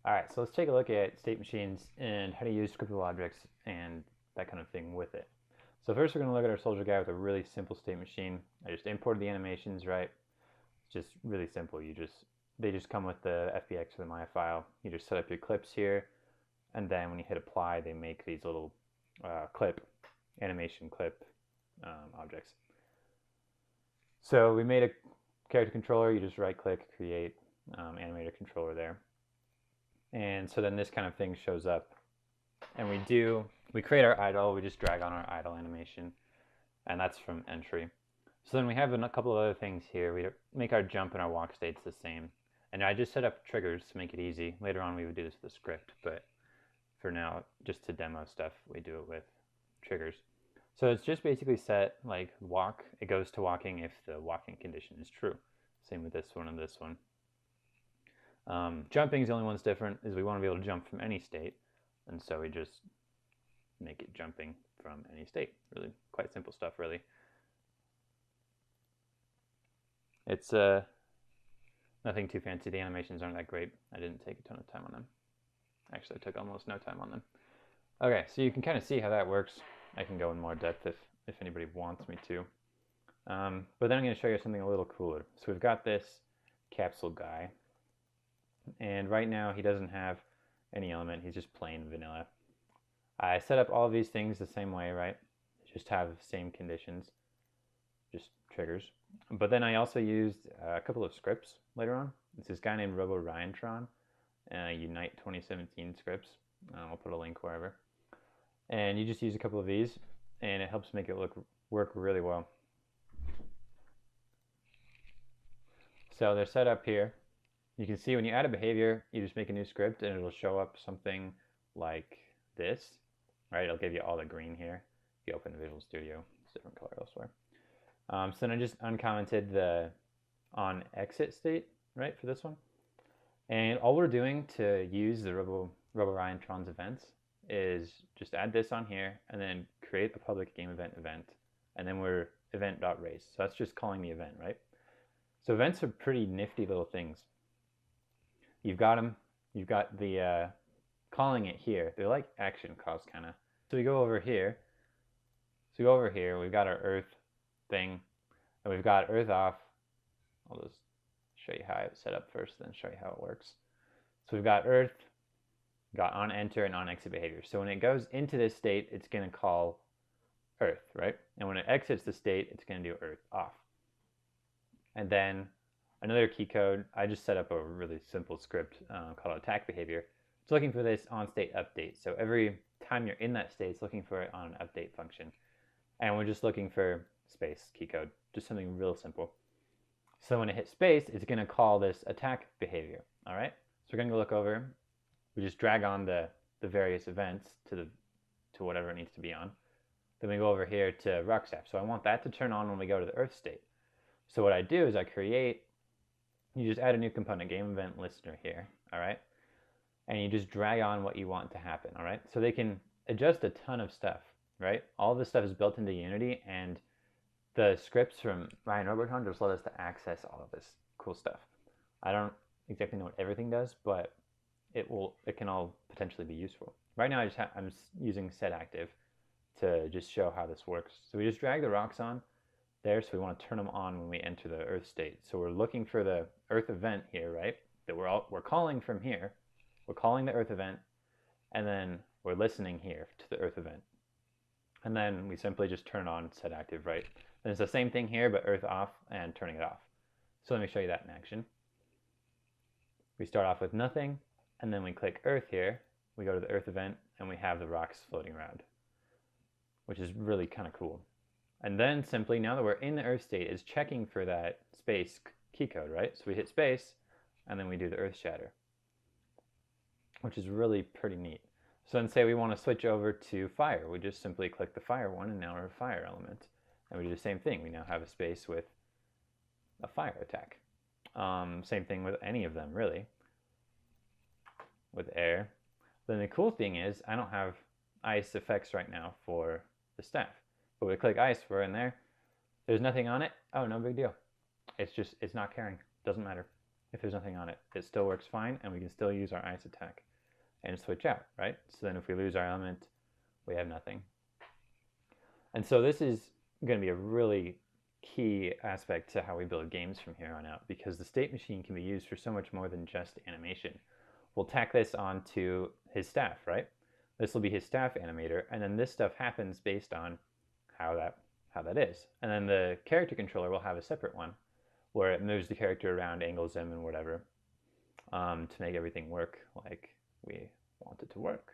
All right, so let's take a look at state machines and how to use scriptable objects and that kind of thing with it. So first we're going to look at our soldier guy with a really simple state machine. I just imported the animations, right? It's just really simple. They just come with the FBX or the Maya file. You just set up your clips here, and then when you hit apply, they make these little animation clip objects. So we made a character controller. You just right click, create animator controller there. And so then this kind of thing shows up. And we create our idle, we just drag on our idle animation, and that's from entry. So then we have a couple of other things here. We make our jump and our walk states the same. And I just set up triggers to make it easy. Later on we would do this with the script, but for now, just to demo stuff, we do it with triggers. So it's just basically set like walk, it goes to walking if the walking condition is true. Same with this one and this one. Jumping is the only one that's different, is we want to be able to jump from any state, and so we just make it jumping from any state. Really quite simple stuff, really. It's nothing too fancy. The animations aren't that great. I didn't take a ton of time on them. Actually, I took almost no time on them. Okay, so you can kind of see how that works. I can go in more depth if anybody wants me to. But then I'm going to show you something a little cooler. So we've got this capsule guy, and right now he doesn't have any element. He's just plain vanilla. I set up all of these things the same way, right? Just have the same conditions, just triggers. But then I also used a couple of scripts later on. It's this guy named RoboRyanTron, Unite 2017 scripts. I'll put a link wherever. And you just use a couple of these, and it helps make it work really well. So they're set up here. You can see when you add a behavior, you just make a new script, and it'll show up something like this, right? It'll give you all the green here. If you open Visual Studio, it's a different color elsewhere. So then I just uncommented the on exit state, right, for this one. And all we're doing to use the RoboRyanTron's events is just add this on here and then create a public game event, and then we're event.raise. So that's just calling the event, right? So events are pretty nifty little things. You've got them. You've got the calling it here. They're like action calls, kind of. So we go over here. We've got our earth thing, and we've got earth off. I'll just show you how I set up first, then show you how it works. So we've got earth, got on enter and on exit behavior. So when it goes into this state, it's going to call earth, right? And when it exits the state, it's going to do earth off. And then another key code, I just set up a really simple script called attack behavior. It's looking for this on state update. So every time you're in that state, it's looking for it on an update function. And we're just looking for space key code, just something real simple. So when it hits space, it's going to call this attack behavior. All right. So we're going to look over. We just drag on the various events to whatever it needs to be on. Then we go over here to rock staff. So I want that to turn on when we go to the earth state. So what I do is you just add a new component, game event listener here. All right. And you just drag on what you want to happen. All right. So they can adjust a ton of stuff, right? All this stuff is built into Unity, and the scripts from RyanRoboTron just let us to access all of this cool stuff. I don't exactly know what everything does, but it can all potentially be useful. Right now I'm using setActive to just show how this works. So we just drag the rocks on there, so we want to turn them on when we enter the earth state. So we're looking for the earth event here, right? That we're calling from here. We're calling the earth event, and then we're listening here to the earth event. And then we simply just turn on setActive, right? And it's the same thing here, but earth off and turning it off. So let me show you that in action. We start off with nothing, and then we click earth here. We go to the earth event, and we have the rocks floating around, which is really kind of cool. And then simply, now that we're in the earth state, is checking for that space key code, right? So we hit space, and then we do the earth shatter, which is really pretty neat. So then say we want to switch over to fire. We just simply click the fire one, and now we're a fire element. And we do the same thing. We now have a space with a fire attack. Same thing with any of them, really. With air. Then the cool thing is, I don't have ice effects right now for the staff. But we click ice, we're in there. There's nothing on it. Oh, no big deal. It's not caring. Doesn't matter. if there's nothing on it. It still works fine, and we can still use our ice attack and switch out, right? So then if we lose our element, we have nothing. And so this is going to be a really key aspect to how we build games from here on out, because the state machine can be used for so much more than just animation. We'll tack this onto his staff, right? This will be his staff animator, and then this stuff happens based on how that is. And then the character controller will have a separate one where it moves the character around, angles him, and whatever, to make everything work like we want it to work.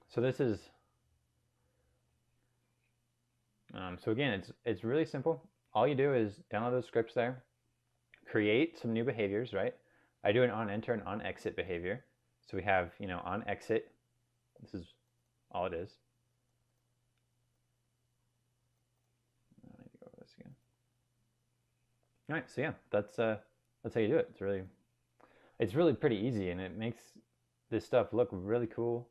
So this is, so again, it's really simple. All you do is download those scripts there, create some new behaviors, right? I do an on enter and on exit behavior. So we have, on exit, this is all it is. I need to go over this again. All right, so yeah, that's how you do it. It's really pretty easy, and it makes this stuff look really cool.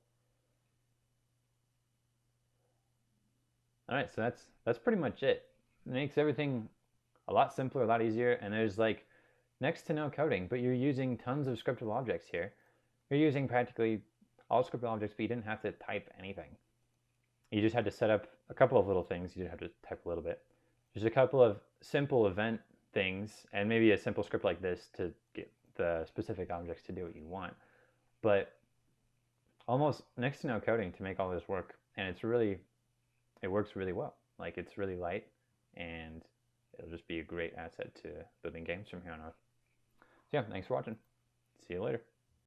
All right, so that's pretty much it. It makes everything a lot simpler, a lot easier, and there's like next to no coding, but you're using tons of scriptable objects here. You're using practically all scriptable objects, but you didn't have to type anything. You just had to set up a couple of little things. You did have to type a little bit. There's a couple of simple event things, and maybe a simple script like this to get the specific objects to do what you want. But almost next to no coding to make all this work, and it works really well. Like, it's really light, and it'll just be a great asset to building games from here on out. So yeah, thanks for watching. See you later.